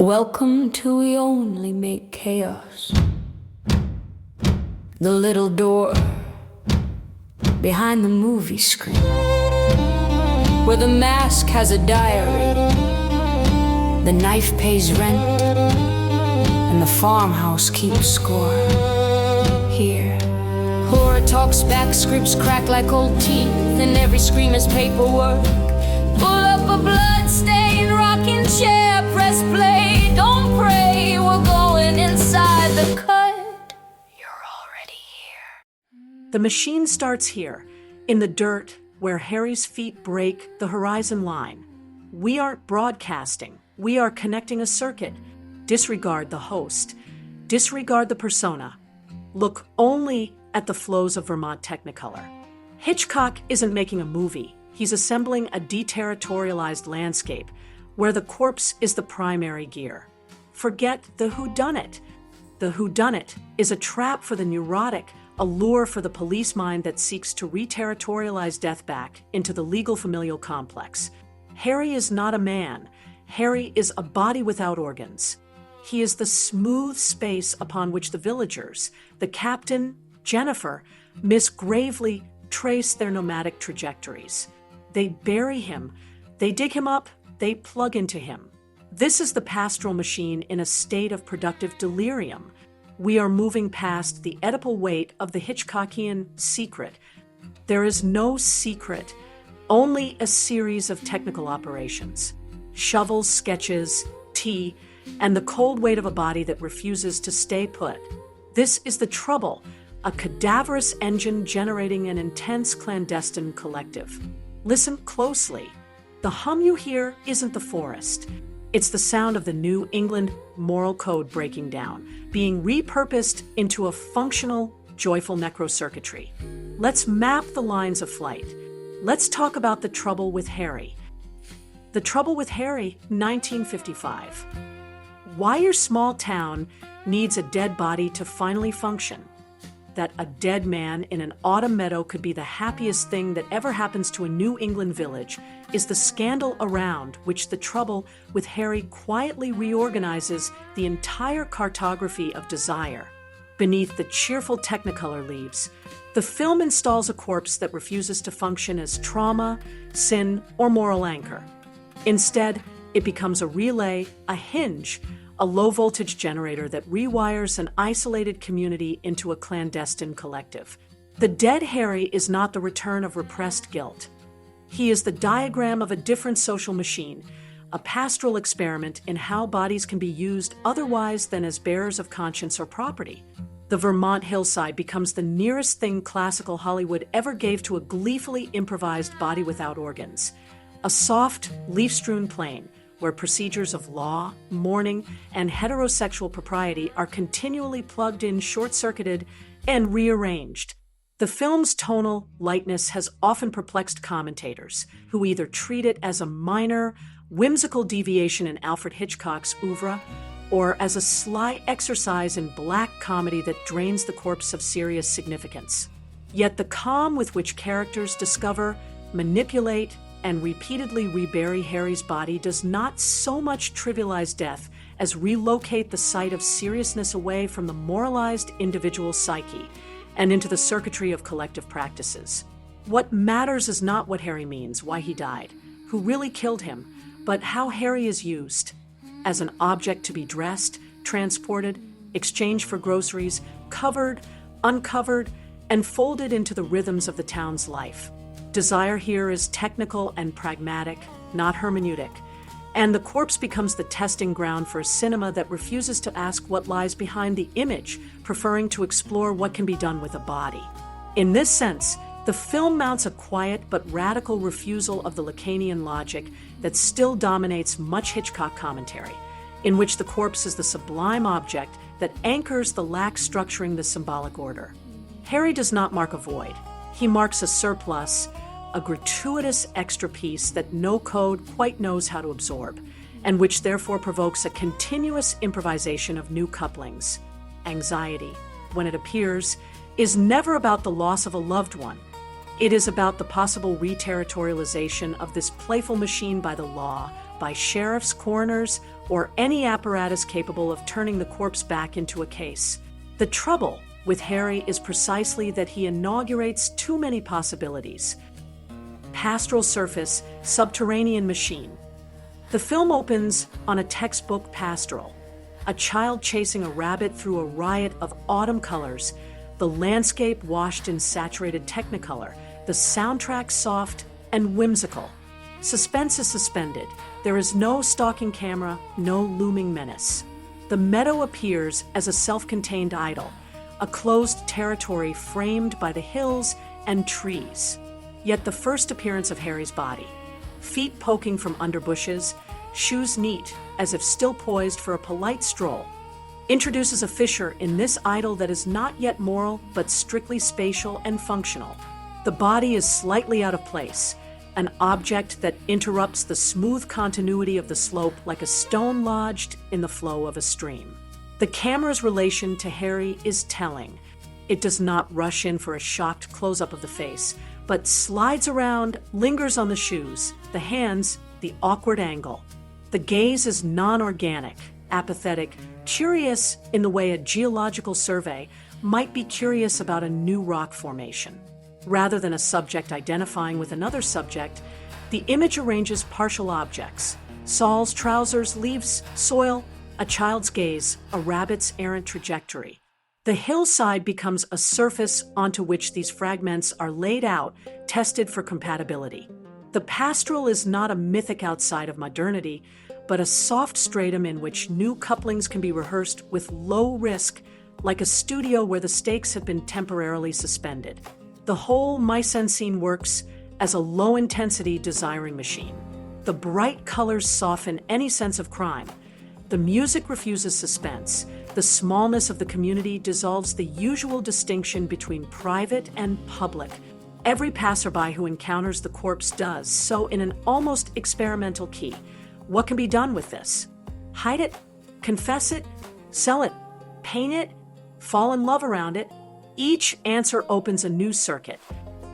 Welcome to We Only Make Chaos. The little door behind the movie screen, where the mask has a diary, the knife pays rent, and the farmhouse keeps score. Here, horror talks back, scripts crack like old teeth, and every scream is paperwork. Pull up a blood-stained rocking chair, press play, don't pray, we're going inside the cut. You're already here. The machine starts here, in the dirt, where Harry's feet break the horizon line. We aren't broadcasting, we are connecting a circuit. Disregard the host, disregard the persona. Look only at the flows of Vermont Technicolor. Hitchcock isn't making a movie. He's assembling a deterritorialized landscape where the corpse is the primary gear. Forget the whodunit. The whodunit is a trap for the neurotic, a lure for the police mind that seeks to re-territorialize death back into the legal familial complex. Harry is not a man. Harry is a body without organs. He is the smooth space upon which the villagers, the captain, Jennifer, Miss Gravely, trace their nomadic trajectories. They bury him, they dig him up, they plug into him. This is the pastoral machine in a state of productive delirium. We are moving past the Oedipal weight of the Hitchcockian secret. There is no secret, only a series of technical operations. Shovels, sketches, tea, and the cold weight of a body that refuses to stay put. This is the trouble, a cadaverous engine generating an intense clandestine collective. Listen closely. The hum you hear isn't the forest. It's the sound of the New England moral code breaking down, being repurposed into a functional, joyful necrocircuitry. Let's map the lines of flight. Let's talk about the trouble with Harry. The Trouble with Harry, 1955. Why your small town needs a dead body to finally function. That a dead man in an autumn meadow could be the happiest thing that ever happens to a New England village is the scandal around which The Trouble with Harry quietly reorganizes the entire cartography of desire. Beneath the cheerful Technicolor leaves, the film installs a corpse that refuses to function as trauma, sin, or moral anchor. Instead, it becomes a relay, a hinge, a low-voltage generator that rewires an isolated community into a clandestine collective. The dead Harry is not the return of repressed guilt. He is the diagram of a different social machine, a pastoral experiment in how bodies can be used otherwise than as bearers of conscience or property. The Vermont hillside becomes the nearest thing classical Hollywood ever gave to a gleefully improvised body without organs. A soft, leaf-strewn plain, where procedures of law, mourning, and heterosexual propriety are continually plugged in, short-circuited, and rearranged. The film's tonal lightness has often perplexed commentators, who either treat it as a minor, whimsical deviation in Alfred Hitchcock's oeuvre, or as a sly exercise in black comedy that drains the corpse of serious significance. Yet the calm with which characters discover, manipulate, and repeatedly rebury Harry's body does not so much trivialize death as relocate the site of seriousness away from the moralized individual psyche and into the circuitry of collective practices. What matters is not what Harry means, why he died, who really killed him, but how Harry is used as an object to be dressed, transported, exchanged for groceries, covered, uncovered, and folded into the rhythms of the town's life. Desire here is technical and pragmatic, not hermeneutic, and the corpse becomes the testing ground for a cinema that refuses to ask what lies behind the image, preferring to explore what can be done with a body. In this sense, the film mounts a quiet but radical refusal of the Lacanian logic that still dominates much Hitchcock commentary, in which the corpse is the sublime object that anchors the lax structuring the symbolic order. Harry does not mark a void. He marks a surplus, a gratuitous extra piece that no code quite knows how to absorb, and which therefore provokes a continuous improvisation of new couplings. Anxiety, when it appears, is never about the loss of a loved one. It is about the possible re-territorialization of this playful machine by the law, by sheriffs, coroners, or any apparatus capable of turning the corpse back into a case. The trouble with Harry is precisely that he inaugurates too many possibilities. Pastoral surface, subterranean machine. The film opens on a textbook pastoral. A child chasing a rabbit through a riot of autumn colors, the landscape washed in saturated Technicolor, the soundtrack soft and whimsical. Suspense is suspended. There is no stalking camera, no looming menace. The meadow appears as a self-contained idol, a closed territory framed by the hills and trees. Yet the first appearance of Harry's body, feet poking from under bushes, shoes neat, as if still poised for a polite stroll, introduces a fissure in this idol that is not yet moral, but strictly spatial and functional. The body is slightly out of place, an object that interrupts the smooth continuity of the slope like a stone lodged in the flow of a stream. The camera's relation to Harry is telling. It does not rush in for a shocked close-up of the face, but slides around, lingers on the shoes, the hands, the awkward angle. The gaze is non-organic, apathetic, curious in the way a geological survey might be curious about a new rock formation. Rather than a subject identifying with another subject, the image arranges partial objects: Saul's trousers, leaves, soil, a child's gaze, a rabbit's errant trajectory. The hillside becomes a surface onto which these fragments are laid out, tested for compatibility. The pastoral is not a mythic outside of modernity, but a soft stratum in which new couplings can be rehearsed with low risk, like a studio where the stakes have been temporarily suspended. The whole mise-en-scene works as a low-intensity desiring machine. The bright colors soften any sense of crime. The music refuses suspense. The smallness of the community dissolves the usual distinction between private and public. Every passerby who encounters the corpse does so in an almost experimental key. What can be done with this? Hide it? Confess it? Sell it? Paint it? Fall in love around it? Each answer opens a new circuit.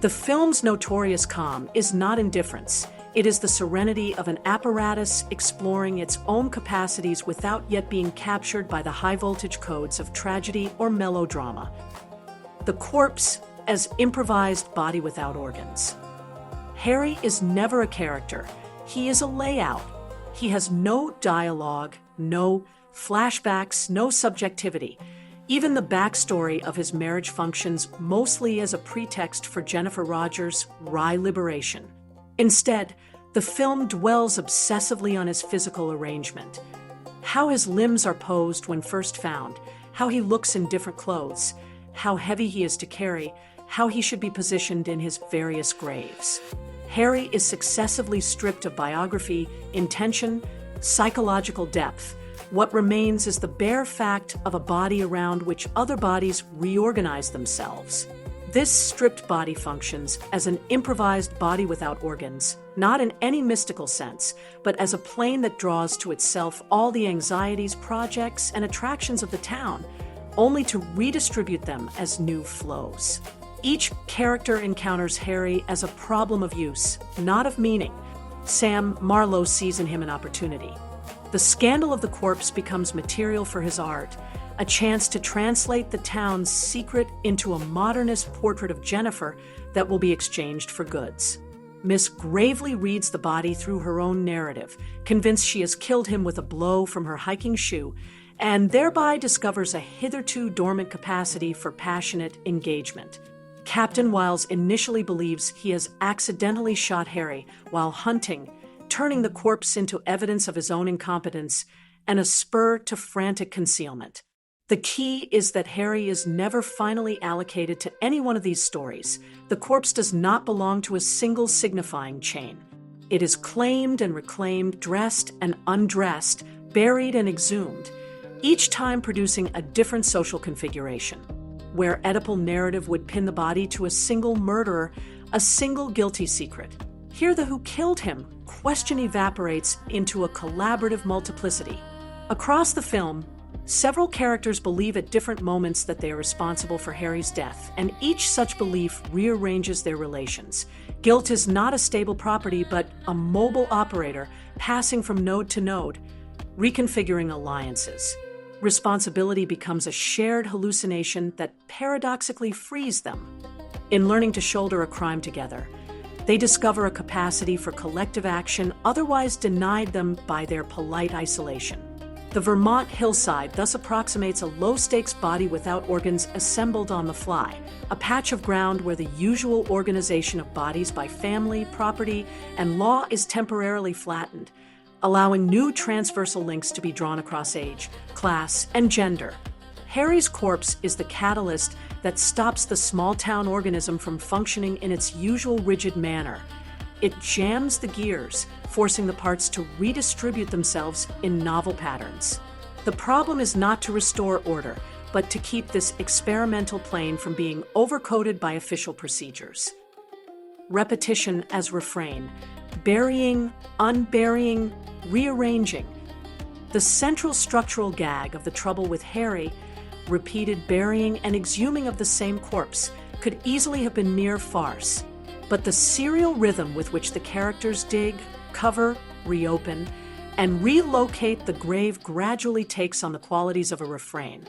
The film's notorious calm is not indifference. It is the serenity of an apparatus exploring its own capacities without yet being captured by the high-voltage codes of tragedy or melodrama. The corpse as improvised body without organs. Harry is never a character. He is a layout. He has no dialogue, no flashbacks, no subjectivity. Even the backstory of his marriage functions mostly as a pretext for Jennifer Rogers' wry liberation. Instead, the film dwells obsessively on his physical arrangement. How his limbs are posed when first found, how he looks in different clothes, how heavy he is to carry, how he should be positioned in his various graves. Harry is successively stripped of biography, intention, psychological depth. What remains is the bare fact of a body around which other bodies reorganize themselves. This stripped body functions as an improvised body without organs, not in any mystical sense, but as a plane that draws to itself all the anxieties, projects, and attractions of the town, only to redistribute them as new flows. Each character encounters Harry as a problem of use, not of meaning. Sam Marlowe sees in him an opportunity. The scandal of the corpse becomes material for his art, a chance to translate the town's secret into a modernist portrait of Jennifer that will be exchanged for goods. Miss gravely reads the body through her own narrative, convinced she has killed him with a blow from her hiking shoe, and thereby discovers a hitherto dormant capacity for passionate engagement. Captain Wiles initially believes he has accidentally shot Harry while hunting, turning the corpse into evidence of his own incompetence and a spur to frantic concealment. The key is that Harry is never finally allocated to any one of these stories. The corpse does not belong to a single signifying chain. It is claimed and reclaimed, dressed and undressed, buried and exhumed, each time producing a different social configuration. Where Oedipal narrative would pin the body to a single murderer, a single guilty secret. Here the who killed him question evaporates into a collaborative multiplicity. Across the film, several characters believe at different moments that they are responsible for Harry's death, and each such belief rearranges their relations. Guilt is not a stable property, but a mobile operator passing from node to node. reconfiguring alliances. Responsibility becomes a shared hallucination that paradoxically frees them. In learning to shoulder a crime together, they discover a capacity for collective action otherwise denied them by their polite isolation. The Vermont hillside thus approximates a low-stakes body without organs assembled on the fly, a patch of ground where the usual organization of bodies by family, property, and law is temporarily flattened, allowing new transversal links to be drawn across age, class, and gender. Harry's corpse is the catalyst that stops the small-town organism from functioning in its usual rigid manner. It jams the gears, forcing the parts to redistribute themselves in novel patterns. The problem is not to restore order, but to keep this experimental plane from being overcoated by official procedures. Repetition as refrain, burying, unburying, rearranging. The central structural gag of The Trouble with Harry, repeated burying and exhuming of the same corpse, could easily have been mere farce. But the serial rhythm with which the characters dig, cover, reopen, and relocate the grave gradually takes on the qualities of a refrain.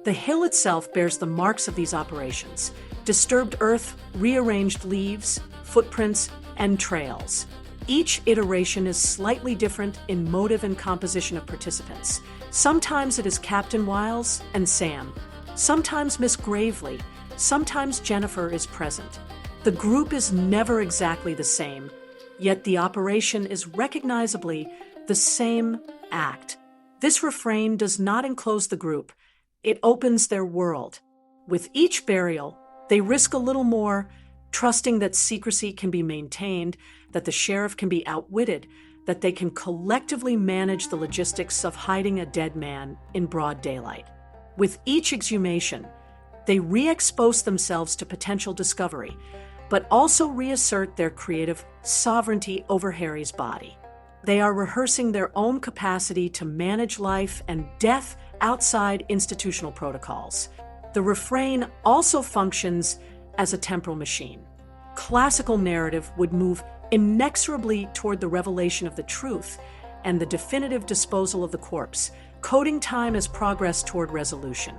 The hill itself bears the marks of these operations: disturbed earth, rearranged leaves, footprints, and trails. Each iteration is slightly different in motive and composition of participants. Sometimes it is Captain Wiles and Sam, sometimes Miss Gravely, sometimes Jennifer is present. The group is never exactly the same, yet the operation is recognizably the same act. This refrain does not enclose the group, it opens their world. With each burial, they risk a little more, trusting that secrecy can be maintained, that the sheriff can be outwitted, that they can collectively manage the logistics of hiding a dead man in broad daylight. With each exhumation, they re-expose themselves to potential discovery, but also reassert their creative sovereignty over Harry's body. They are rehearsing their own capacity to manage life and death outside institutional protocols. The refrain also functions as a temporal machine. Classical narrative would move inexorably toward the revelation of the truth and the definitive disposal of the corpse, coding time as progress toward resolution.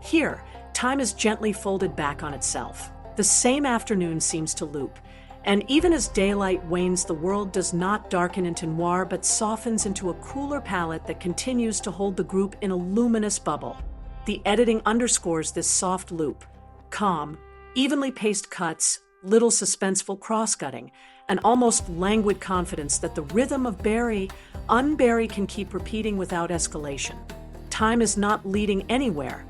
Here, time is gently folded back on itself. The same afternoon seems to loop, and even as daylight wanes, the world does not darken into noir but softens into a cooler palette that continues to hold the group in a luminous bubble. The editing underscores this soft loop: calm, evenly paced cuts, little suspenseful cross-cutting, an almost languid confidence that the rhythm of bury, unbury can keep repeating without escalation. Time is not leading anywhere.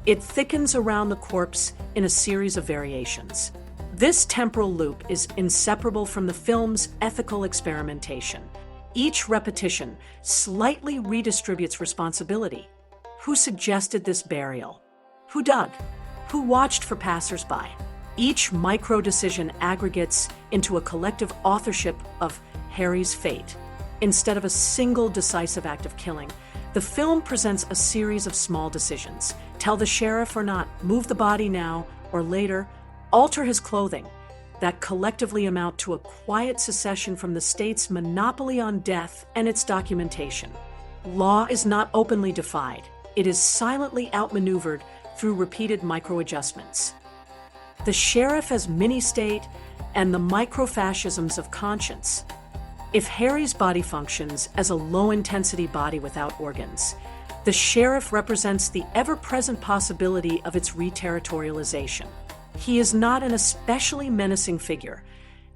It thickens around the corpse in a series of variations. This temporal loop is inseparable from the film's ethical experimentation. Each repetition slightly redistributes responsibility. Who suggested this burial? Who dug? Who watched for passers-by? Each micro-decision aggregates into a collective authorship of Harry's fate. Instead of a single decisive act of killing, the film presents a series of small decisions. Tell the sheriff or not, move the body now or later, alter his clothing, that collectively amount to a quiet secession from the state's monopoly on death and its documentation. Law is not openly defied. It is silently outmaneuvered through repeated micro-adjustments. The sheriff as mini-state and the microfascisms of conscience. If Harry's body functions as a low-intensity body without organs, the sheriff represents the ever-present possibility of its re-territorialization. He is not an especially menacing figure.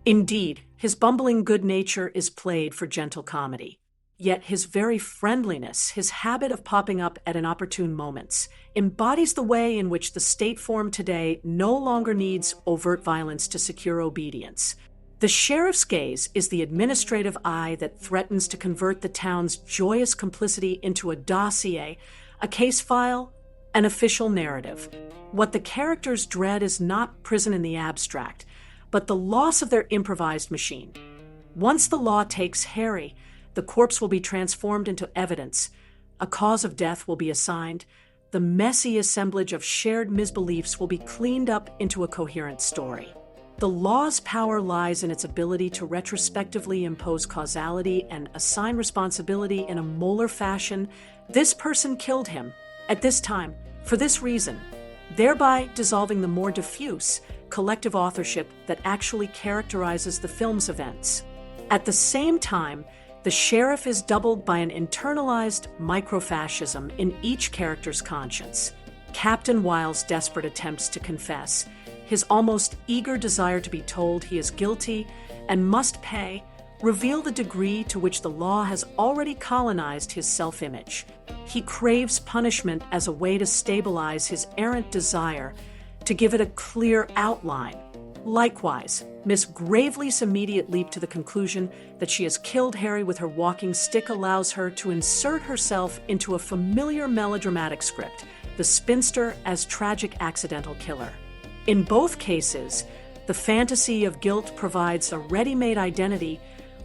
Indeed, his bumbling good nature is played for gentle comedy. Yet his very friendliness, his habit of popping up at inopportune moments, embodies the way in which the state form today no longer needs overt violence to secure obedience. The sheriff's gaze is the administrative eye that threatens to convert the town's joyous complicity into a dossier, a case file, an official narrative. What the characters dread is not prison in the abstract, but the loss of their improvised machine. Once the law takes Harry, the corpse will be transformed into evidence, a cause of death will be assigned, the messy assemblage of shared misbeliefs will be cleaned up into a coherent story. The law's power lies in its ability to retrospectively impose causality and assign responsibility in a molar fashion. This person killed him, at this time, for this reason, thereby dissolving the more diffuse, collective authorship that actually characterizes the film's events. At the same time, the sheriff is doubled by an internalized microfascism in each character's conscience. Captain Wiles' desperate attempts to confess, his almost eager desire to be told he is guilty and must pay, reveal the degree to which the law has already colonized his self-image. He craves punishment as a way to stabilize his errant desire, to give it a clear outline. Likewise, Miss Gravely's immediate leap to the conclusion that she has killed Harry with her walking stick allows her to insert herself into a familiar melodramatic script, the spinster as tragic accidental killer. In both cases, the fantasy of guilt provides a ready-made identity,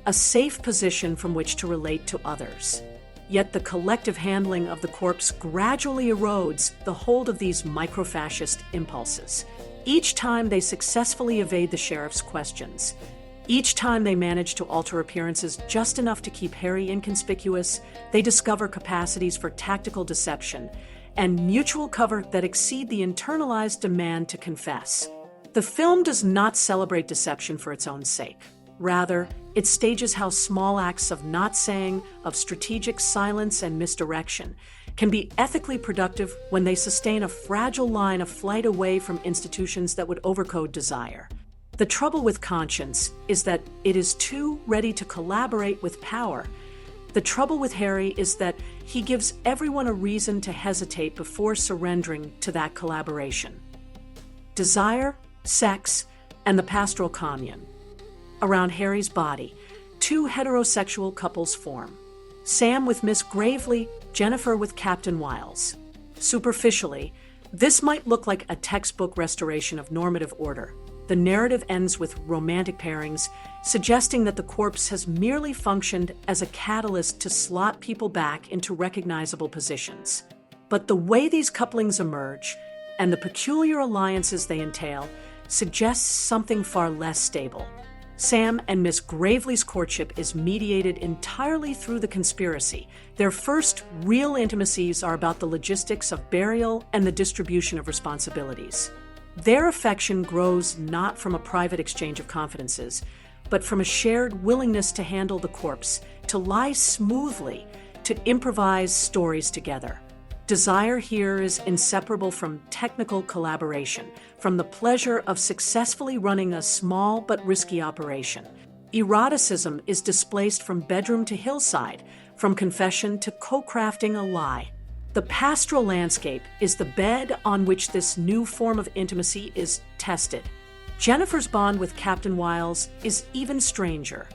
a safe position from which to relate to others. Yet the collective handling of the corpse gradually erodes the hold of these microfascist impulses. Each time they successfully evade the sheriff's questions, each time they manage to alter appearances just enough to keep Harry inconspicuous, they discover capacities for tactical deception and mutual cover that exceed the internalized demand to confess. The film does not celebrate deception for its own sake. Rather, it stages how small acts of not saying, of strategic silence and misdirection, can be ethically productive when they sustain a fragile line of flight away from institutions that would overcode desire. The trouble with conscience is that it is too ready to collaborate with power. The trouble with Harry is that he gives everyone a reason to hesitate before surrendering to that collaboration. Desire, sex, and the pastoral commune. Around Harry's body, two heterosexual couples form. Sam with Miss Gravely, Jennifer with Captain Wiles. Superficially, this might look like a textbook restoration of normative order. The narrative ends with romantic pairings, suggesting that the corpse has merely functioned as a catalyst to slot people back into recognizable positions. But the way these couplings emerge, and the peculiar alliances they entail, suggests something far less stable. Sam and Miss Gravely's courtship is mediated entirely through the conspiracy. Their first real intimacies are about the logistics of burial and the distribution of responsibilities. Their affection grows not from a private exchange of confidences, but from a shared willingness to handle the corpse, to lie smoothly, to improvise stories together. Desire here is inseparable from technical collaboration, from the pleasure of successfully running a small but risky operation. Eroticism is displaced from bedroom to hillside, from confession to co-crafting a lie. The pastoral landscape is the bed on which this new form of intimacy is tested. Jennifer's bond with Captain Wiles is even stranger,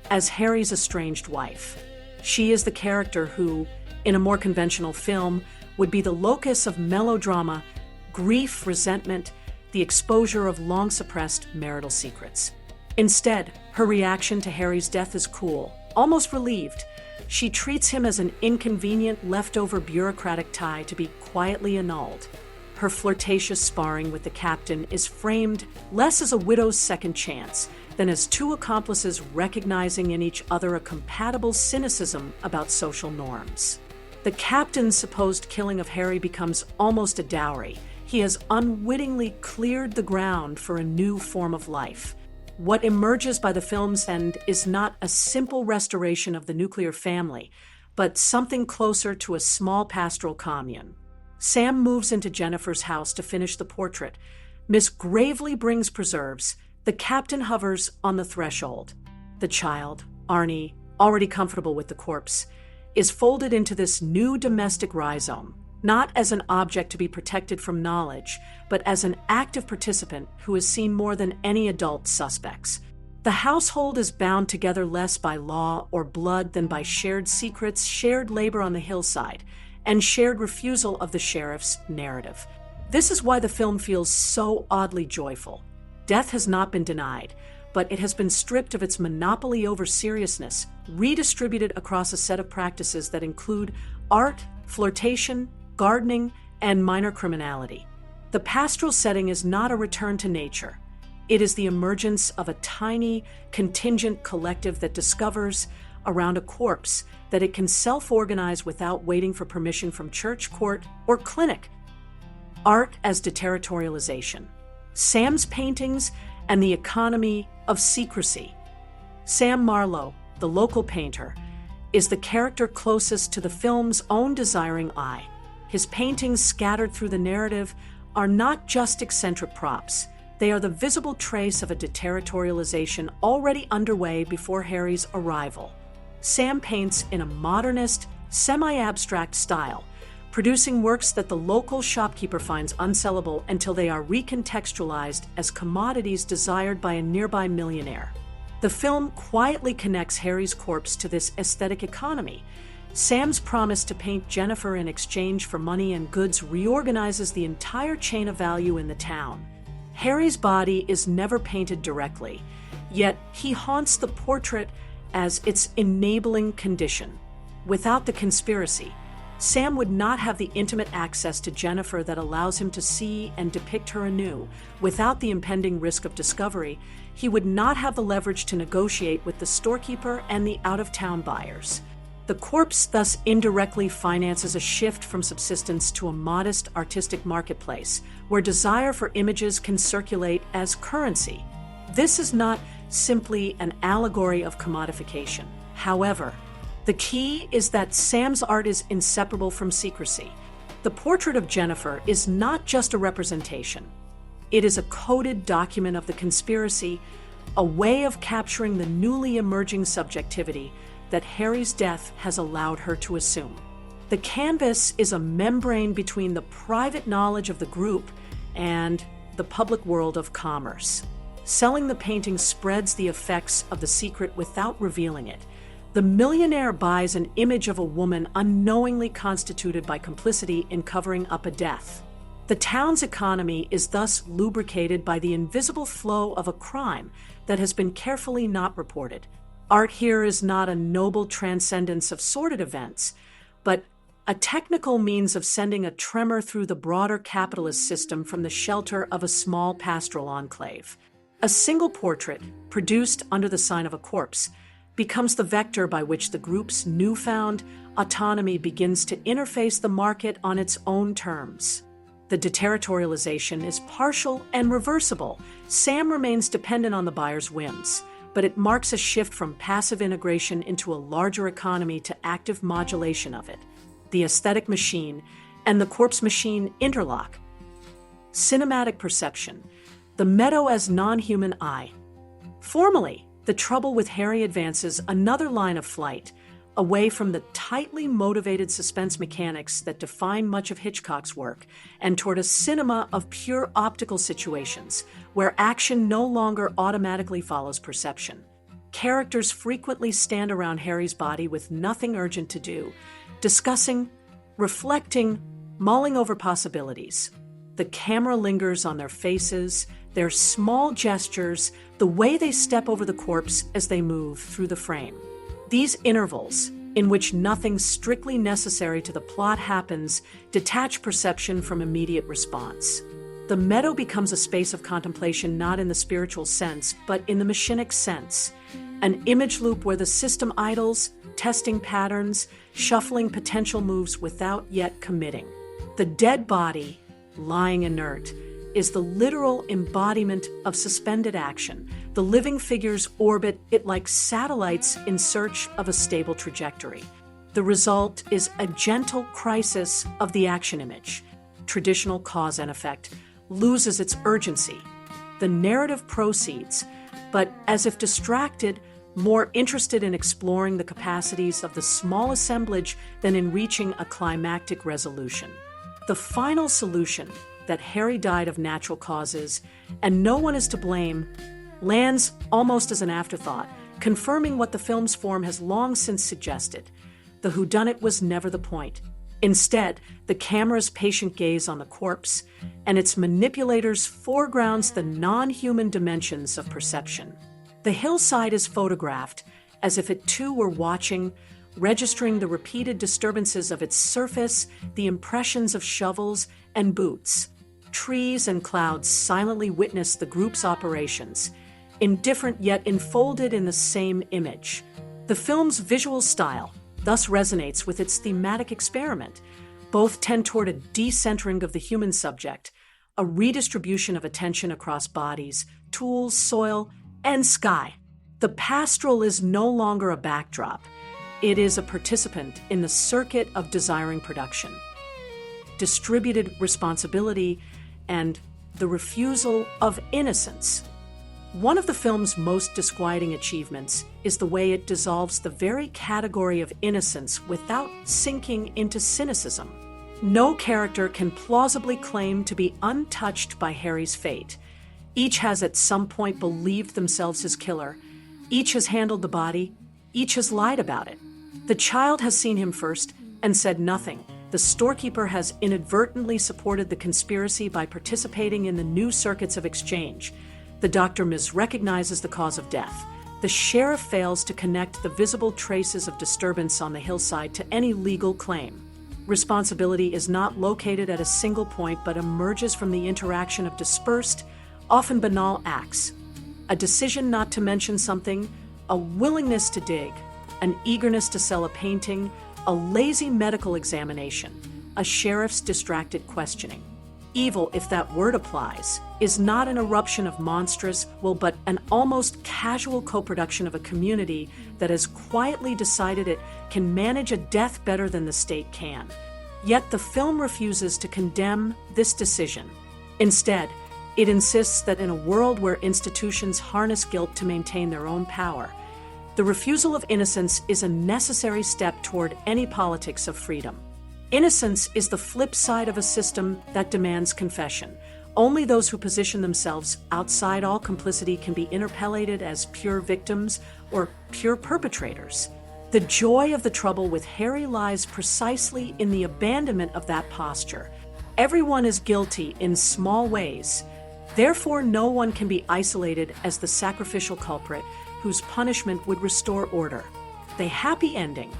as Harry's estranged wife. She is the character who, in a more conventional film, would be the locus of melodrama, grief, resentment, the exposure of long-suppressed marital secrets. Instead, her reaction to Harry's death is cool, almost relieved. She treats him as an inconvenient, leftover bureaucratic tie to be quietly annulled. Her flirtatious sparring with the captain is framed less as a widow's second chance than as two accomplices recognizing in each other a compatible cynicism about social norms. The captain's supposed killing of Harry becomes almost a dowry. He has unwittingly cleared the ground for a new form of life. What emerges by the film's end is not a simple restoration of the nuclear family, but something closer to a small pastoral commune. Sam moves into Jennifer's house to finish the portrait. Miss Gravely brings preserves. The captain hovers on the threshold. The child, Arnie, already comfortable with the corpse, is folded into this new domestic rhizome, not as an object to be protected from knowledge, but as an active participant who has seen more than any adult suspects. The household is bound together less by law or blood than by shared secrets, shared labor on the hillside, and shared refusal of the sheriff's narrative. This is why the film feels so oddly joyful. Death has not been denied, but it has been stripped of its monopoly over seriousness, redistributed across a set of practices that include art, flirtation, gardening, and minor criminality. The pastoral setting is not a return to nature. It is the emergence of a tiny, contingent collective that discovers, around a corpse, that it can self-organize without waiting for permission from church, court, or clinic. Art as deterritorialization. Sam's paintings and the economy of secrecy. Sam Marlowe, the local painter, is the character closest to the film's own desiring eye. His paintings scattered through the narrative are not just eccentric props. They are the visible trace of a deterritorialization already underway before Harry's arrival. Sam paints in a modernist, semi-abstract style, producing works that the local shopkeeper finds unsellable until they are recontextualized as commodities desired by a nearby millionaire. The film quietly connects Harry's corpse to this aesthetic economy. Sam's promise to paint Jennifer in exchange for money and goods reorganizes the entire chain of value in the town. Harry's body is never painted directly, yet he haunts the portrait as its enabling condition. Without the conspiracy, Sam would not have the intimate access to Jennifer that allows him to see and depict her anew. Without the impending risk of discovery, he would not have the leverage to negotiate with the storekeeper and the out-of-town buyers. The corpse thus indirectly finances a shift from subsistence to a modest artistic marketplace, where desire for images can circulate as currency. This is not simply an allegory of commodification. However, the key is that Sam's art is inseparable from secrecy. The portrait of Jennifer is not just a representation. It is a coded document of the conspiracy, a way of capturing the newly emerging subjectivity that Harry's death has allowed her to assume. The canvas is a membrane between the private knowledge of the group and the public world of commerce. Selling the painting spreads the effects of the secret without revealing it. The millionaire buys an image of a woman unknowingly constituted by complicity in covering up a death. The town's economy is thus lubricated by the invisible flow of a crime that has been carefully not reported. Art here is not a noble transcendence of sordid events, but a technical means of sending a tremor through the broader capitalist system from the shelter of a small pastoral enclave. A single portrait, produced under the sign of a corpse, becomes the vector by which the group's newfound autonomy begins to interface the market on its own terms. The deterritorialization is partial and reversible. Sam remains dependent on the buyer's whims, but it marks a shift from passive integration into a larger economy to active modulation of it. The aesthetic machine and the corpse machine interlock. Cinematic perception. The meadow as non-human eye. Formally, the trouble with Harry advances another line of flight, away from the tightly motivated suspense mechanics that define much of Hitchcock's work, and toward a cinema of pure optical situations, where action no longer automatically follows perception. Characters frequently stand around Harry's body with nothing urgent to do, discussing, reflecting, mulling over possibilities. The camera lingers on their faces, their small gestures, the way they step over the corpse as they move through the frame. These intervals, in which nothing strictly necessary to the plot happens, detach perception from immediate response. The meadow becomes a space of contemplation not in the spiritual sense, but in the machinic sense. An image loop where the system idles, testing patterns, shuffling potential moves without yet committing. The dead body, lying inert, is the literal embodiment of suspended action. The living figures orbit it like satellites in search of a stable trajectory. The result is a gentle crisis of the action image. Traditional cause and effect loses its urgency. The narrative proceeds, but as if distracted, more interested in exploring the capacities of the small assemblage than in reaching a climactic resolution. The final solution, that Harry died of natural causes and no one is to blame, lands almost as an afterthought, confirming what the film's form has long since suggested. The whodunit was never the point. Instead, the camera's patient gaze on the corpse and its manipulators foregrounds the non-human dimensions of perception. The hillside is photographed as if it too were watching, registering the repeated disturbances of its surface, the impressions of shovels and boots. Trees and clouds silently witness the group's operations, indifferent yet enfolded in the same image. The film's visual style thus resonates with its thematic experiment. Both tend toward a decentering of the human subject, a redistribution of attention across bodies, tools, soil, and sky. The pastoral is no longer a backdrop. It is a participant in the circuit of desiring production, distributed responsibility, and the refusal of innocence. One of the film's most disquieting achievements is the way it dissolves the very category of innocence without sinking into cynicism. No character can plausibly claim to be untouched by Harry's fate. Each has at some point believed themselves his killer. Each has handled the body. Each has lied about it. The child has seen him first and said nothing. The storekeeper has inadvertently supported the conspiracy by participating in the new circuits of exchange. The doctor misrecognizes the cause of death. The sheriff fails to connect the visible traces of disturbance on the hillside to any legal claim. Responsibility is not located at a single point but emerges from the interaction of dispersed, often banal acts. A decision not to mention something, a willingness to dig, an eagerness to sell a painting, a lazy medical examination, a sheriff's distracted questioning. Evil, if that word applies, is not an eruption of monstrous will, but an almost casual co-production of a community that has quietly decided it can manage a death better than the state can. Yet the film refuses to condemn this decision. Instead, it insists that in a world where institutions harness guilt to maintain their own power, the refusal of innocence is a necessary step toward any politics of freedom. Innocence is the flip side of a system that demands confession. Only those who position themselves outside all complicity can be interpellated as pure victims or pure perpetrators. The joy of the trouble with Harry lies precisely in the abandonment of that posture. Everyone is guilty in small ways. Therefore, no one can be isolated as the sacrificial culprit whose punishment would restore order. The happy ending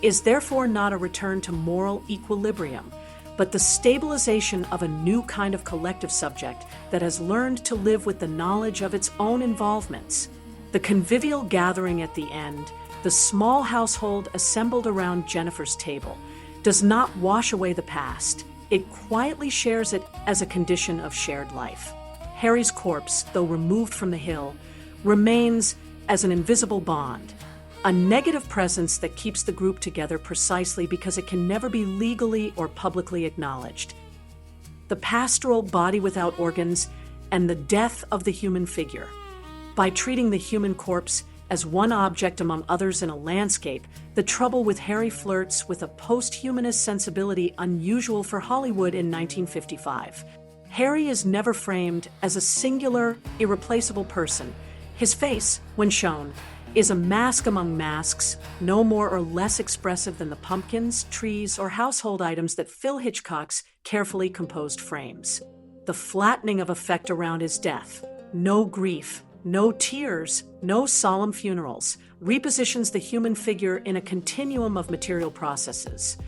is therefore not a return to moral equilibrium, but the stabilization of a new kind of collective subject that has learned to live with the knowledge of its own involvements. The convivial gathering at the end, the small household assembled around Jennifer's table, does not wash away the past. It quietly shares it as a condition of shared life. Harry's corpse, though removed from the hill, remains as an invisible bond, a negative presence that keeps the group together precisely because it can never be legally or publicly acknowledged. The pastoral body without organs and the death of the human figure. By treating the human corpse as one object among others in a landscape, the trouble with Harry flirts with a post-humanist sensibility unusual for Hollywood in 1955. Harry is never framed as a singular, irreplaceable person. His face, when shown, is a mask among masks, no more or less expressive than the pumpkins, trees, or household items that fill Hitchcock's carefully composed frames. The flattening of effect around his death, no grief, no tears, no solemn funerals, repositions the human figure in a continuum of material processes.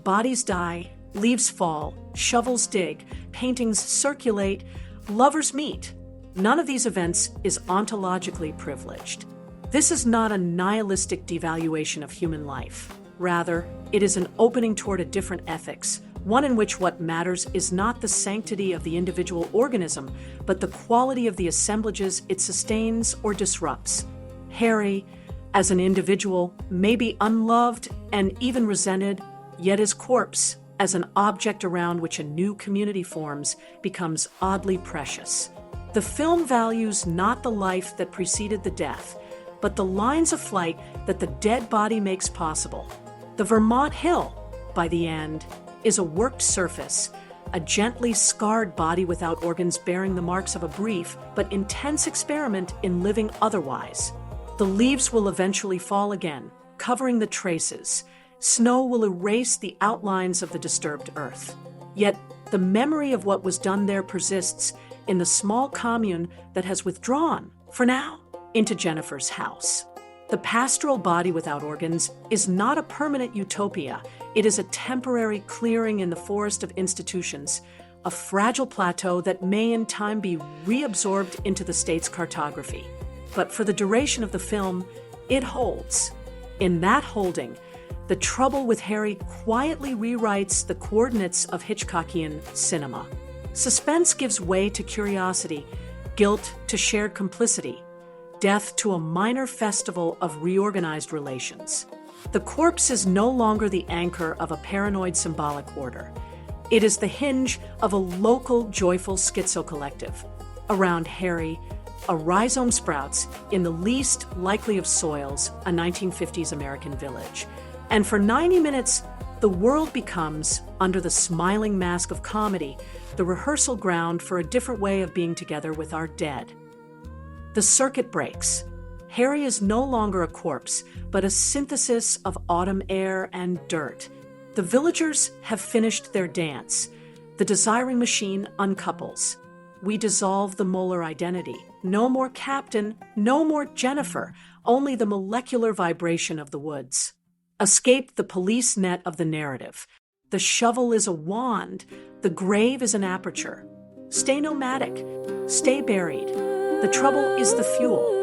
Bodies die, leaves fall, shovels dig, paintings circulate, lovers meet. None of these events is ontologically privileged. This is not a nihilistic devaluation of human life. Rather, it is an opening toward a different ethics, one in which what matters is not the sanctity of the individual organism, but the quality of the assemblages it sustains or disrupts. Harry, as an individual, may be unloved and even resented, yet his corpse, as an object around which a new community forms, becomes oddly precious. The film values not the life that preceded the death, but the lines of flight that the dead body makes possible. The Vermont hill, by the end, is a worked surface, a gently scarred body without organs bearing the marks of a brief but intense experiment in living otherwise. The leaves will eventually fall again, covering the traces. Snow will erase the outlines of the disturbed earth. Yet the memory of what was done there persists in the small commune that has withdrawn, for now, into Jennifer's house. The pastoral body without organs is not a permanent utopia. It is a temporary clearing in the forest of institutions, a fragile plateau that may in time be reabsorbed into the state's cartography. But for the duration of the film, it holds. In that holding, The Trouble with Harry quietly rewrites the coordinates of Hitchcockian cinema. Suspense gives way to curiosity, guilt to shared complicity, death to a minor festival of reorganized relations. The corpse is no longer the anchor of a paranoid symbolic order. It is the hinge of a local joyful schizo collective. Around Harry, a rhizome sprouts in the least likely of soils, a 1950s American village. And for 90 minutes, the world becomes, under the smiling mask of comedy, the rehearsal ground for a different way of being together with our dead. The circuit breaks. Harry is no longer a corpse, but a synthesis of autumn air and dirt. The villagers have finished their dance. The desiring machine uncouples. We dissolve the molar identity. No more Captain, no more Jennifer, only the molecular vibration of the woods. Escape the police net of the narrative. The shovel is a wand. The grave is an aperture. Stay nomadic. Stay buried. The trouble is the fuel.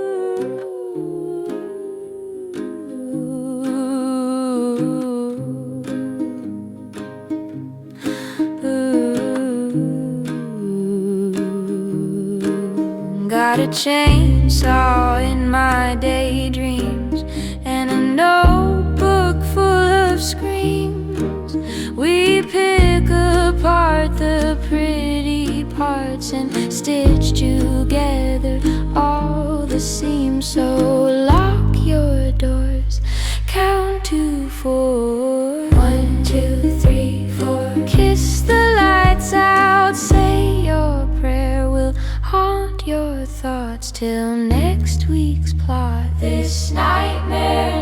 Got a chainsaw in my daydreams and a notebook full of screams. We pick apart the pretty parts and stitch together all the seams. So lock your doors, count to 4. 1, 2, 3, 4. Kiss the lights out, say your prayer. Will haunt your thoughts till next week's plot. This nightmare